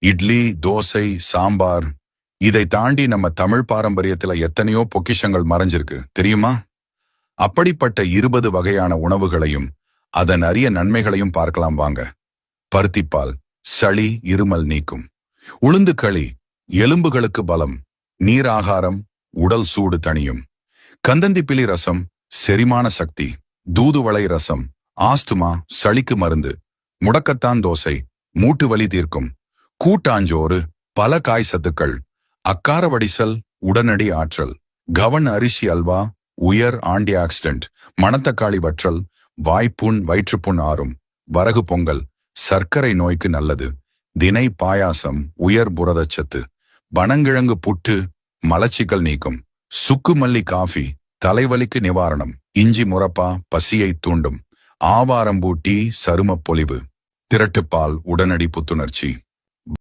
இட்லி, தோசை, சாம்பார், இதை தாண்டி நம்ம தமிழ் பாரம்பரியத்துல எத்தனையோ பொக்கிஷங்கள் மறைஞ்சிருக்கு தெரியுமா? அப்படிப்பட்ட 20 வகையான உணவுகளையும் அதன் அரிய நன்மைகளையும் பார்க்கலாம் வாங்க. பருத்திப்பால் சளி இருமல் நீக்கும். உளுந்து களி எலும்புகளுக்கு பலம். நீர் ஆகாரம் உடல் சூடு தணியும். கந்தந்திப்பிலி ரசம் செரிமான சக்தி. தூதுவளை ரசம் ஆஸ்துமா சளிக்கு மருந்து. முடக்கத்தான் தோசை மூட்டு வலி தீர்க்கும். கூட்டாஞ்சோறு பல காய் சத்துக்கள். அக்கார வடிசல் உடனடி ஆற்றல். கவன் அரிசி அல்வா உயர் ஆன்டி ஆக்சிடென்ட். மணத்தக்காளி வற்றல் வாய்ப்புண் வயிற்றுப்புண் ஆறும். வரகு பொங்கல் சர்க்கரை நோய்க்கு நல்லது. தினை பாயாசம் உயர் புரதச்சத்து. பனங்கிழங்கு புட்டு மலச்சிக்கல் நீக்கும். சுக்குமல்லி காஃபி தலைவலிக்கு நிவாரணம். இஞ்சி முரப்பா பசியை தூண்டும். ஆவாரம்பூ டீ சருமப் பொலிவு. திரட்டுப்பால் உடனடி புத்துணர்ச்சி.